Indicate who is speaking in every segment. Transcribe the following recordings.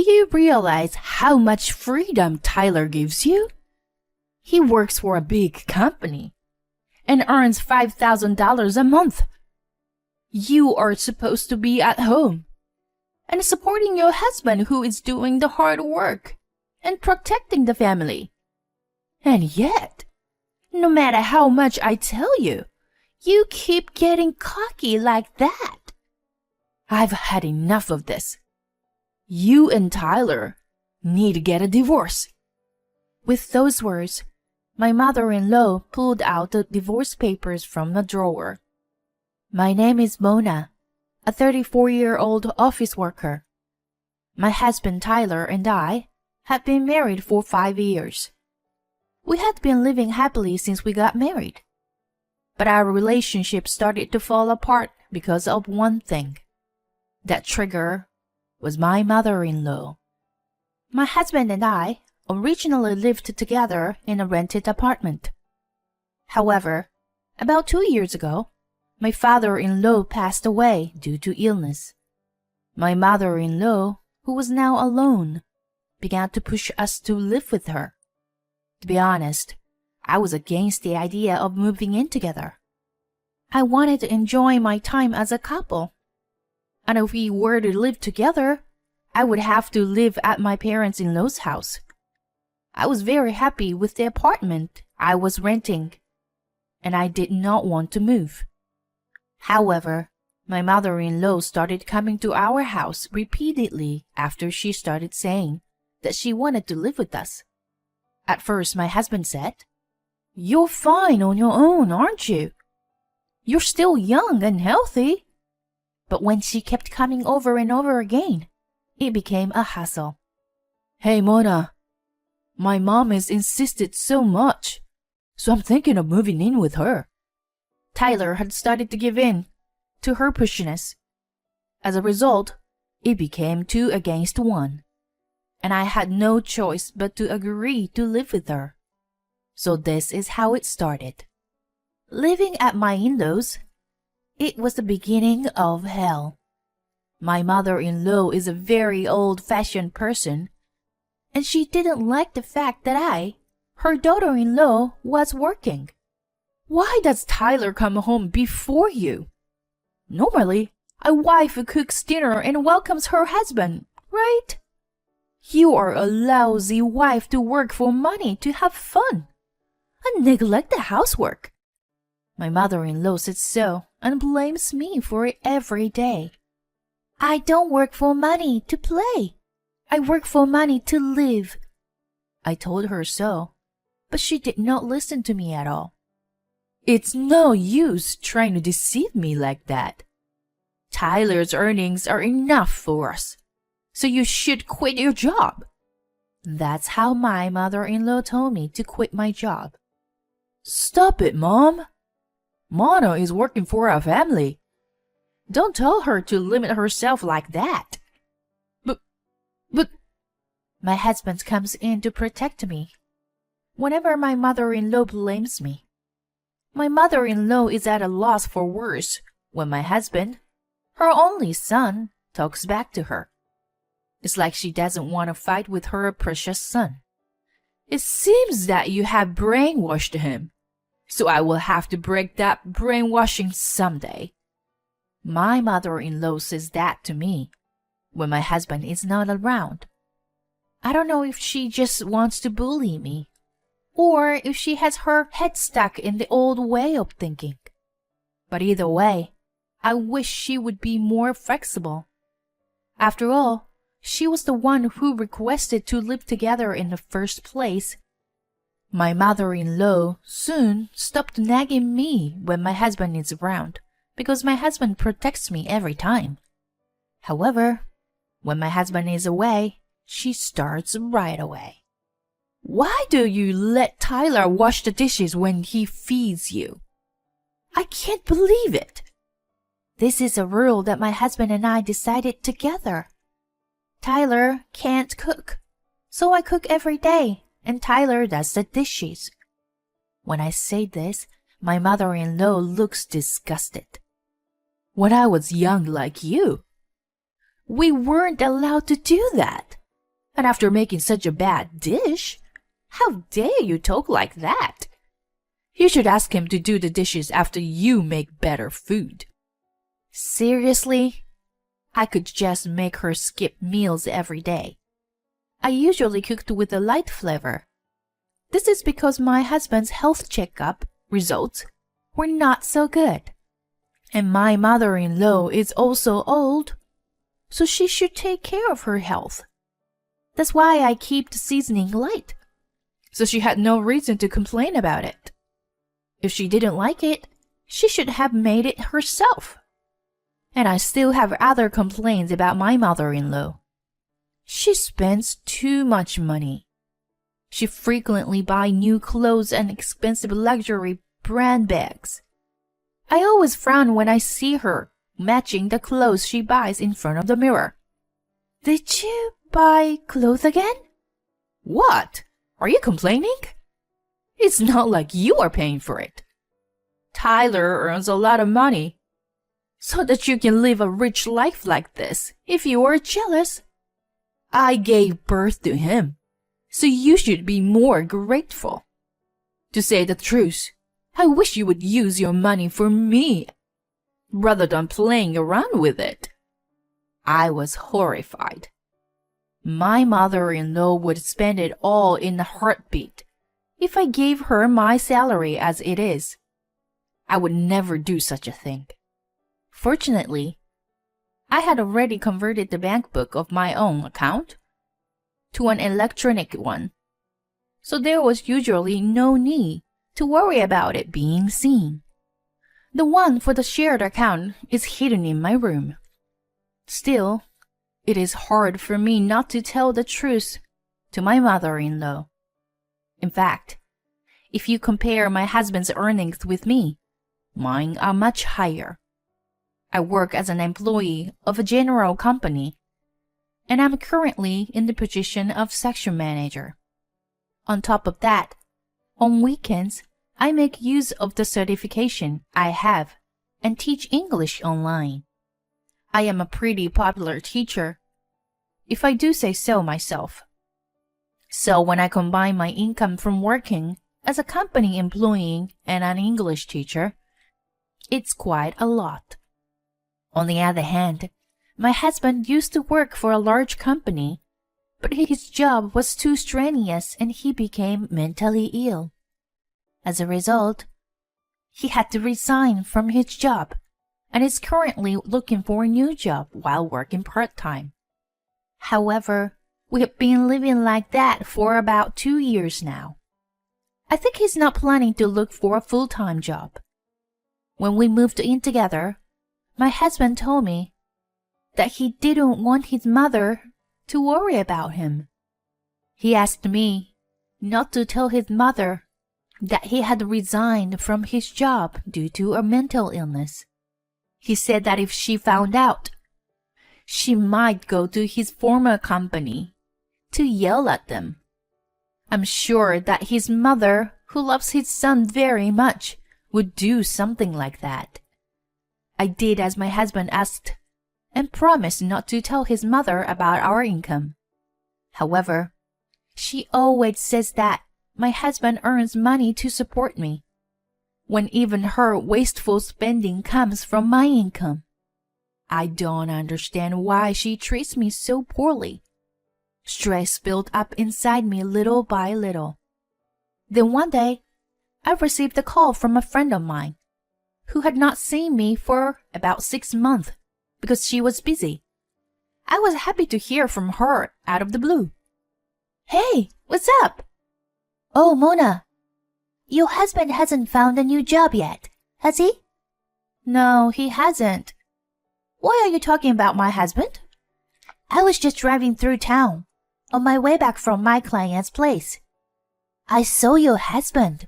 Speaker 1: you realize how much freedom Tyler gives you? He works for a big company and earns $5,000 a month. You are supposed to be at home and supporting your husband who is doing the hard work and protecting the family. And yet, no matter how much I tell you, you keep getting cocky like that. I've had enough of this. You and Tyler need to get a divorce. With those words, my mother-in-law pulled out the divorce papers from the drawer. My name is Mona, a 34-year-old office worker. My husband Tyler and I have been married for 5 years. We had been living happily since we got married. But our relationship started to fall apart because of one thing. That trigger was my mother-in-law. My husband and I originally lived together in a rented apartment. However, about 2 years ago, my father-in-law passed away due to illness. My mother-in-law, who was now alone, began to push us to live with her. To be honest, I was against the idea of moving in together. I wanted to enjoy my time as a couple. And if we were to live together, I would have to live at my parents-in-law's house. I was very happy with the apartment I was renting, and I did not want to move. However, my mother-in-law started coming to our house repeatedly after she started saying that she wanted to live with us. At first, my husband said, "You're fine on your own, aren't you? You're still young and healthy." But when she kept coming over and over again, it became a hassle. "Hey, Mona, my mom has insisted so much, so I'm thinking of moving in with her." Tyler had started to give in to her pushiness. As a result, it became 2 against 1, and I had no choice but to agree to live with her. So this is how it started. Living at my in-laws, it was the beginning of hell. My mother-in-law is a very old-fashioned person, and she didn't like the fact that I, her daughter-in-law, was working. "Why does Tyler come home before you? Normally, a wife cooks dinner and welcomes her husband, right? You are a lousy wife to work for money to have fun and neglect the housework." My mother-in-law says so and blames me for it every day. "I don't work for money to play. I work for money to live." I told her so, but she did not listen to me at all. "It's no use trying to deceive me like that. Tyler's earnings are enough for us, so you should quit your job." That's how my mother-in-law told me to quit my job. "Stop it, Mom. Mona is working for our family. Don't tell her to limit herself like that." But, my husband comes in to protect me whenever my mother-in-law blames me. My mother-in-law is at a loss for words when my husband, her only son, talks back to her. It's like she doesn't want to fight with her precious son. "It seems that you have brainwashed him, so I will have to break that brainwashing someday." My mother-in-law says that to me when my husband is not around. I don't know if she just wants to bully me, or if she has her head stuck in the old way of thinking. But either way, I wish she would be more flexible. After all, she was the one who requested to live together in the first place. My mother-in-law soon stopped nagging me when my husband is around, because my husband protects me every time. However, when my husband is away, she starts right away. "Why do you let Tyler wash the dishes when he feeds you? I can't believe it." This is a rule that my husband and I decided together. Tyler can't cook, so I cook every day, and Tyler does the dishes. When I say this, my mother-in-law looks disgusted. "When I was young like you, we weren't allowed to do that. And after making such a bad dish? How dare you talk like that? You should ask him to do the dishes after you make better food. Seriously? I could just make her skip meals every day. I usually cooked with a light flavor. This is because my husband's health checkup results were not so good. And my mother-in-law is also old, so she should take care of her health. That's why I keep the seasoning light. So she had no reason to complain about it. If she didn't like it, she should have made it herself. And I still have other complaints about my mother-in-law. She spends too much money. She frequently buys new clothes and expensive luxury brand bags. I always frown when I see her matching the clothes she buys in front of the mirror. Did you buy clothes again? What? Are you complaining? It's not like you are paying for it. Tyler earns a lot of money, so that you can live a rich life like this if you are jealous. I gave birth to him, so you should be more grateful. To say the truth, I wish you would use your money for me, rather than playing around with it. I was horrified. My mother-in-law would spend it all in a heartbeat if I gave her my salary as it is. I would never do such a thing. Fortunately, I had already converted the bank book of my own account to an electronic one, so there was usually no need to worry about it being seen. The one for the shared account is hidden in my room. Still, it is hard for me not to tell the truth to my mother-in-law. In fact, if you compare my husband's earnings with me, mine are much higher. I work as an employee of a general company, and I'm currently in the position of section manager. On top of that, on weekends, I make use of the certification I have and teach English online. I am a pretty popular teacher, if I do say so myself. So when I combine my income from working as a company employee and an English teacher, it's quite a lot. On the other hand, my husband used to work for a large company, but his job was too strenuous and he became mentally ill. As a result, he had to resign from his job and is currently looking for a new job while working part-time. However, we have been living like that for about 2 years now. I think he's not planning to look for a full-time job. When we moved in together, my husband told me that he didn't want his mother to worry about him. He asked me not to tell his mother that he had resigned from his job due to a mental illness. He said that if she found out, she might go to his former company to yell at them. I'm sure that his mother, who loves his son very much, would do something like that. I did as my husband asked and promised not to tell his mother about our income. However, she always says that my husband earns money to support me, when even her wasteful spending comes from my income. I don't understand why she treats me so poorly. Stress built up inside me little by little. Then one day, I received a call from a friend of mine, who had not seen me for about 6 months because she was busy. I was happy to hear from her out of the blue. "Hey, what's up?" "Oh, Mona, your husband hasn't found a new job yet, has he?" "No, he hasn't." "Why are you talking about my husband?" "I was just driving through town, on my way back from my client's place. I saw your husband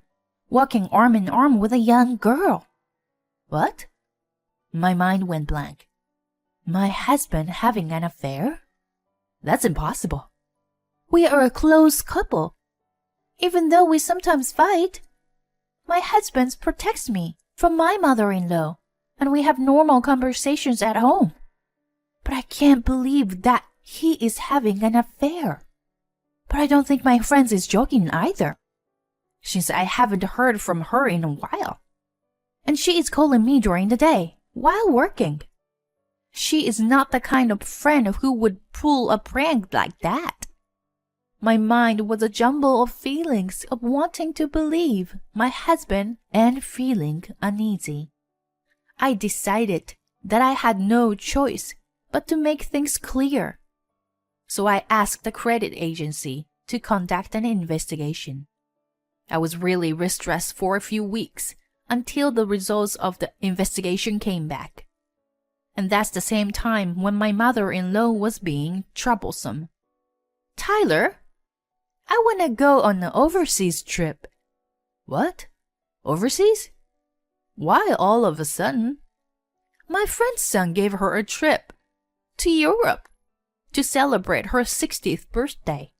Speaker 1: walking arm in arm with a young girl." "What?" My mind went blank. My husband having an affair? That's impossible. We are a close couple, even though we sometimes fight. My husband protects me from my mother-in-law, and we have normal conversations at home. But I can't believe that he is having an affair. But I don't think my friend is joking either, since I haven't heard from her in a while. And she is calling me during the day, while working. She is not the kind of friend who would pull a prank like that. My mind was a jumble of feelings of wanting to believe my husband and feeling uneasy. I decided that I had no choice but to make things clear. So I asked the credit agency to conduct an investigation. I was really stressed for a few weeks until the results of the investigation came back. And that's the same time when my mother-in-law was being troublesome. "Tyler, I want to go on an overseas trip." "What? Overseas? Why all of a sudden?" "My friend's son gave her a trip to Europe to celebrate her 60th birthday.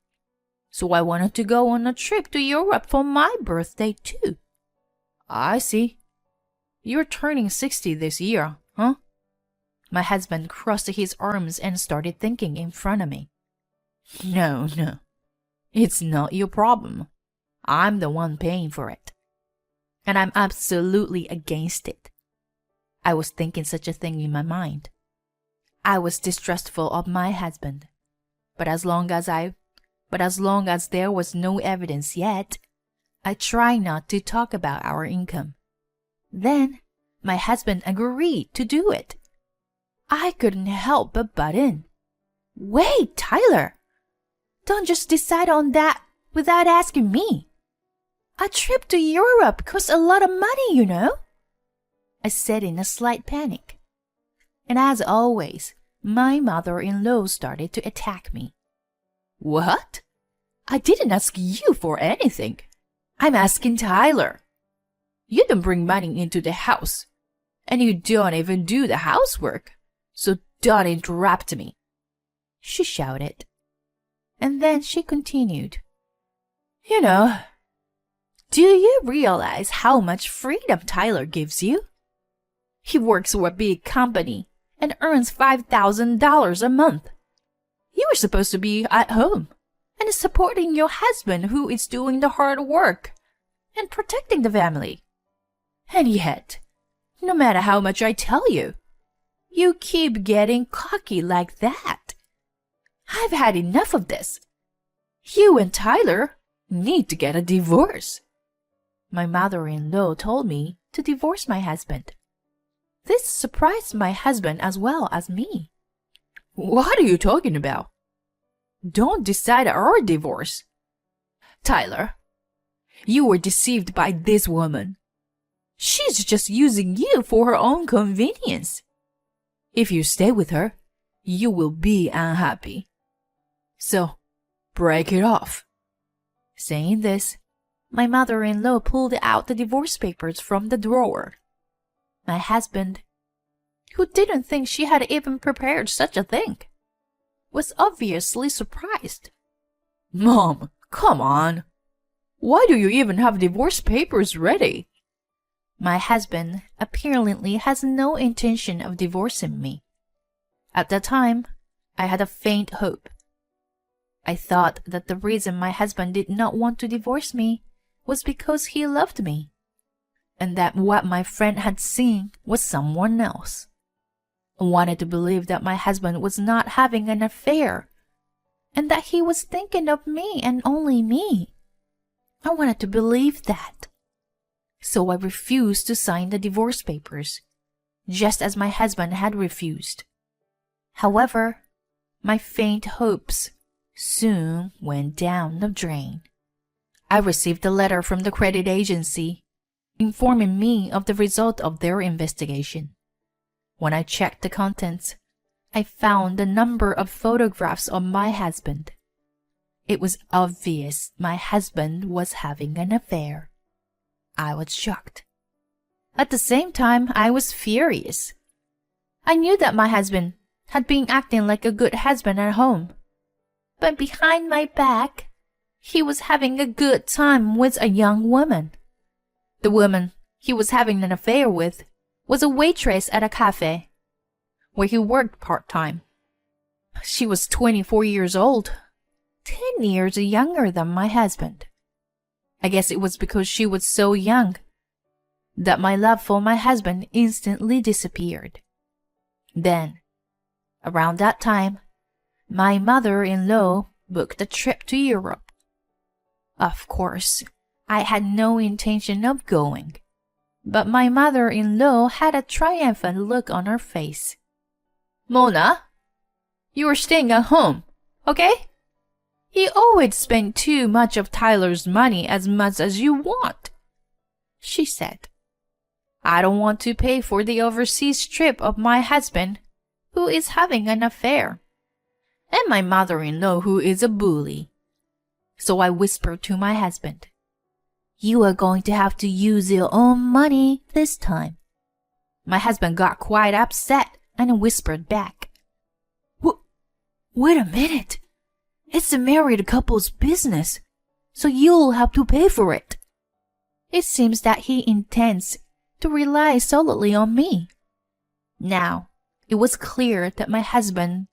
Speaker 1: So I wanted to go on a trip to Europe for my birthday too." "I see. You're turning 60 this year, huh?" My husband crossed his arms and started thinking in front of me. No. It's not your problem. I'm the one paying for it. And I'm absolutely against it. I was thinking such a thing in my mind. I was distrustful of my husband. But as long as there was no evidence yet, I tried not to talk about our income. Then my husband agreed to do it. I couldn't help but butt in. "Wait, Tyler! Don't just decide on that without asking me. A trip to Europe costs a lot of money, you know," I said in a slight panic. And as always, my mother-in-law started to attack me. "What? I didn't ask you for anything. I'm asking Tyler. You don't bring money into the house, and you don't even do the housework, so don't interrupt me," she shouted. And then she continued. "You know, do you realize how much freedom Tyler gives you? He works for a big company and earns $5,000 a month. You are supposed to be at home and supporting your husband who is doing the hard work and protecting the family. And yet, no matter how much I tell you, you keep getting cocky like that. I've had enough of this. You and Tyler need to get a divorce." My mother-in-law told me to divorce my husband. This surprised my husband as well as me. "What are you talking about? Don't decide our divorce. Tyler, you were deceived by this woman. She's just using you for her own convenience. If you stay with her, you will be unhappy. So, break it off." Saying this, my mother-in-law pulled out the divorce papers from the drawer. My husband, who didn't think she had even prepared such a thing, was obviously surprised. "Mom, come on. Why do you even have divorce papers ready?" My husband apparently has no intention of divorcing me. At the time, I had a faint hope. I thought that the reason my husband did not want to divorce me was because he loved me, and that what my friend had seen was someone else. I wanted to believe that my husband was not having an affair, and that he was thinking of me and only me. I wanted to believe that. So I refused to sign the divorce papers, just as my husband had refused. However, my faint hopes soon went down the drain. I received a letter from the credit agency informing me of the result of their investigation. When I checked the contents, I found a number of photographs of my husband. It was obvious my husband was having an affair. I was shocked. At the same time, I was furious. I knew that my husband had been acting like a good husband at home, but behind my back, he was having a good time with a young woman. The woman he was having an affair with was a waitress at a cafe, where he worked part-time. She was 24 years old, 10 years younger than my husband. I guess it was because she was so young that my love for my husband instantly disappeared. Then, around that time, my mother-in-law booked a trip to Europe. Of course, I had no intention of going, but my mother-in-law had a triumphant look on her face. "Mona, you are staying at home, okay? You always spend too much of Tyler's money as much as you want," she said. "I don't want to pay for the overseas trip of my husband, who is having an affair, and my mother-in-law, who is a bully." So I whispered to my husband, "You are going to have to use your own money this time." My husband got quite upset and whispered back, Wait a minute. It's a married couple's business, so you'll have to pay for it." It seems that he intends to rely solely on me. Now, it was clear that my husband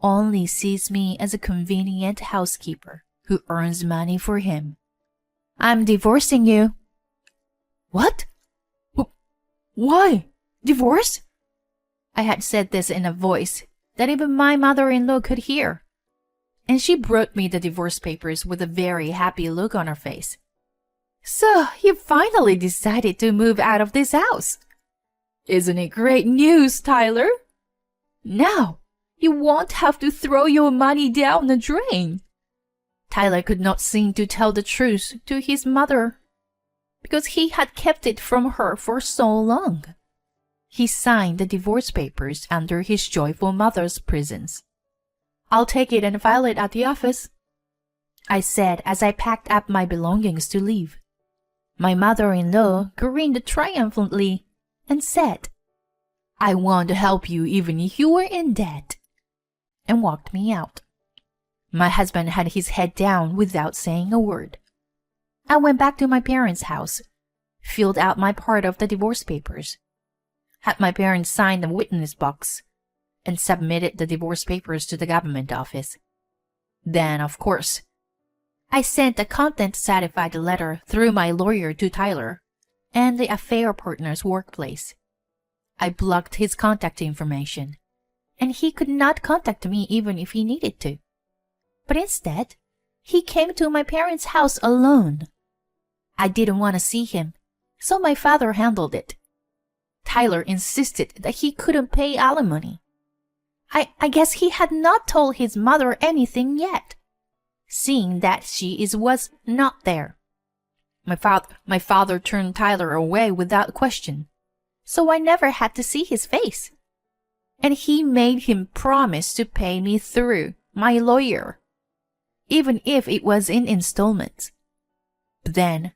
Speaker 1: only sees me as a convenient housekeeper who earns money for him. "I'm divorcing you." "What? Why? Divorce?" I had said this in a voice that even my mother-in-law could hear, and she brought me the divorce papers with a very happy look on her face. "So you finally decided to move out of this house. Isn't it great news, Tyler? Now you won't have to throw your money down the drain." Tyler could not seem to tell the truth to his mother because he had kept it from her for so long. He signed the divorce papers under his joyful mother's presence. "I'll take it and file it at the office," I said as I packed up my belongings to leave. My mother-in-law grinned triumphantly and said, "I want to help you even if you were in debt," and walked me out. My husband had his head down without saying a word. I went back to my parents' house, filled out my part of the divorce papers, had my parents sign the witness box, and submitted the divorce papers to the government office. Then, of course, I sent a content-satisfied letter through my lawyer to Tyler and the affair partner's workplace. I blocked his contact information, and he could not contact me even if he needed to. But instead, he came to my parents' house alone. I didn't want to see him, so my father handled it. Tyler insisted that he couldn't pay alimony. I guess he had not told his mother anything yet, seeing that she was not there. My father turned Tyler away without question, so I never had to see his face. And he made him promise to pay me through my lawyer, even if it was in installments. But then,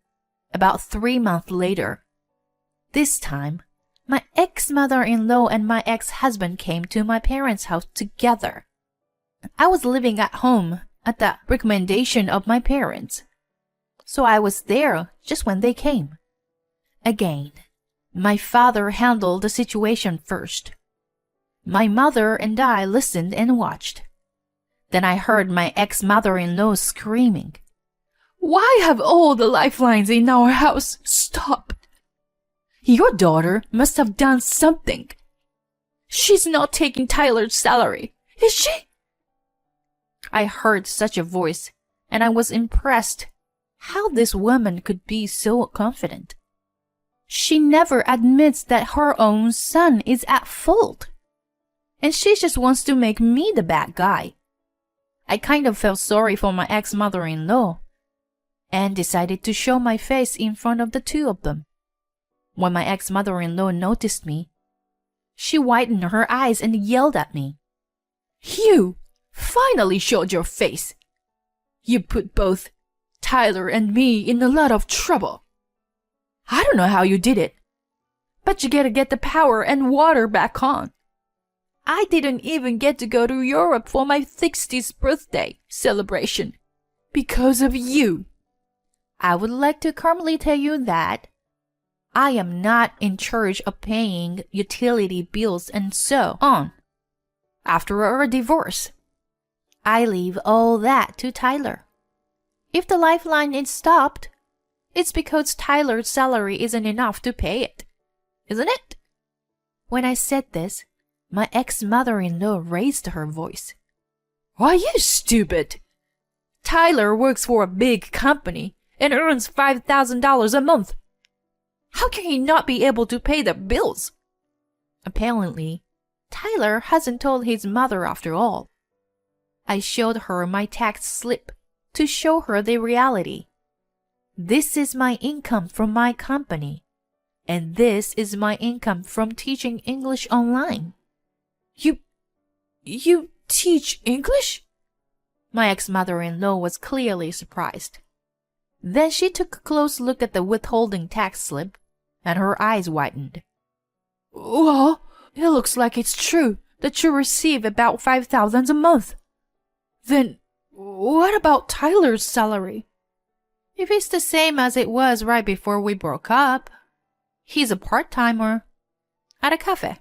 Speaker 1: about 3 months later, this time, my ex-mother-in-law and my ex-husband came to my parents' house together. I was living at home at the recommendation of my parents, so I was there just when they came. Again, my father handled the situation first. My mother and I listened and watched. Then I heard my ex-mother-in-law screaming, "Why have all the lifelines in our house stopped? Your daughter must have done something. She's not taking Tyler's salary, is she?" I heard such a voice, and I was impressed how this woman could be so confident. She never admits that her own son is at fault, and she just wants to make me the bad guy. I kind of felt sorry for my ex-mother-in-law and decided to show my face in front of the two of them. When my ex-mother-in-law noticed me, she widened her eyes and yelled at me, "You finally showed your face. You put both Tyler and me in a lot of trouble. I don't know how you did it, but you gotta get the power and water back on. I didn't even get to go to Europe for my 60th birthday celebration because of you. I would like to calmly tell you that I am not in charge of paying utility bills and so on after our divorce. I leave all that to Tyler. If the lifeline is stopped, it's because Tyler's salary isn't enough to pay it, isn't it? When I said this, my ex-mother-in-law raised her voice. Are you stupid? Tyler works for a big company and earns $5,000 a month. How can he not be able to pay the bills? Apparently, Tyler hasn't told his mother after all. I showed her my tax slip to show her the reality. This is my income from my company, and this is my income from teaching English online. You teach English? My ex-mother-in-law was clearly surprised. Then she took a close look at the withholding tax slip, and her eyes widened. Well, it looks like it's true that you receive about $5,000 a month. Then what about Tyler's salary? If it's the same as it was right before we broke up, he's a part-timer at a cafe.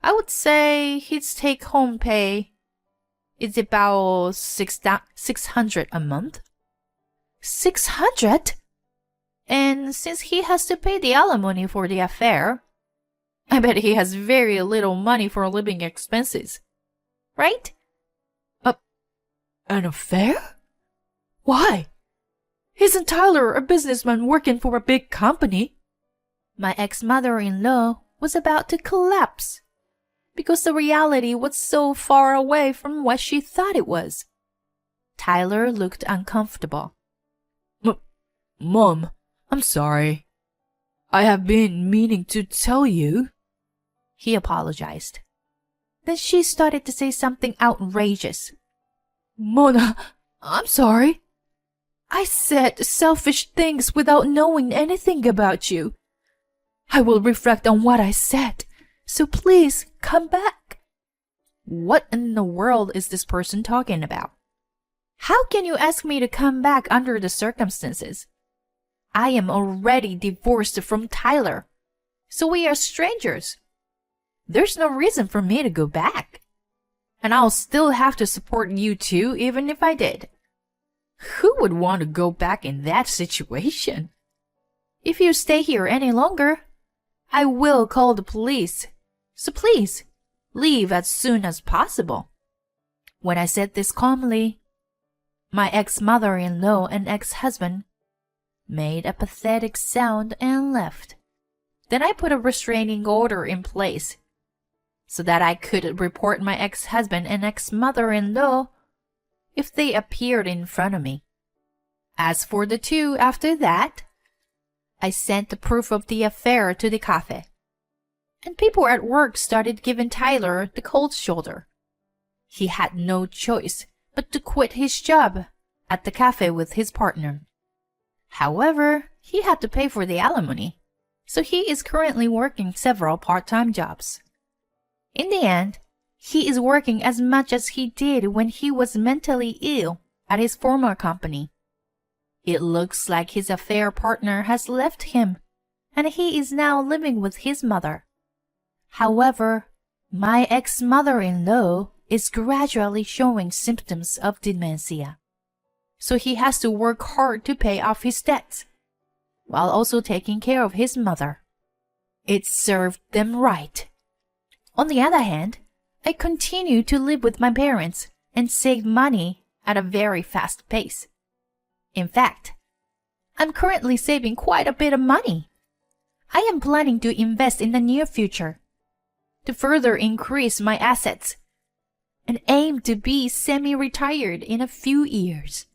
Speaker 1: I would say his take-home pay is about $600 a month. $600? And since he has to pay the alimony for the affair, I bet he has very little money for living expenses. Right? An affair? Why? Isn't Tyler a businessman working for a big company? My ex-mother-in-law was about to collapse because the reality was so far away from what she thought it was. Tyler looked uncomfortable. Mom, I'm sorry. I have been meaning to tell you. He apologized. Then she started to say something outrageous. Mona, I'm sorry. I said selfish things without knowing anything about you. I will reflect on what I said, so please come back. What in the world is this person talking about? How can you ask me to come back under the circumstances? I am already divorced from Tyler, so we are strangers. There's no reason for me to go back. And I'll still have to support you too, even if I did. Who would want to go back in that situation? If you stay here any longer, I will call the police. So please, leave as soon as possible. When I said this calmly, my ex-mother-in-law and ex-husband made a pathetic sound and left. Then I put a restraining order in place so that I could report my ex-husband and ex-mother-in-law if they appeared in front of me. As for the two after that, I sent the proof of the affair to the cafe, and people at work started giving Tyler the cold shoulder. He had no choice but to quit his job at the cafe with his partner. However, he had to pay for the alimony, so he is currently working several part-time jobs. In the end, he is working as much as he did when he was mentally ill at his former company. It looks like his affair partner has left him, and he is now living with his mother. However, my ex-mother-in-law is gradually showing symptoms of dementia, so he has to work hard to pay off his debts, while also taking care of his mother. It served them right. On the other hand, I continue to live with my parents and save money at a very fast pace. In fact, I'm currently saving quite a bit of money. I am planning to invest in the near future to further increase my assets and aim to be semi-retired in a few years.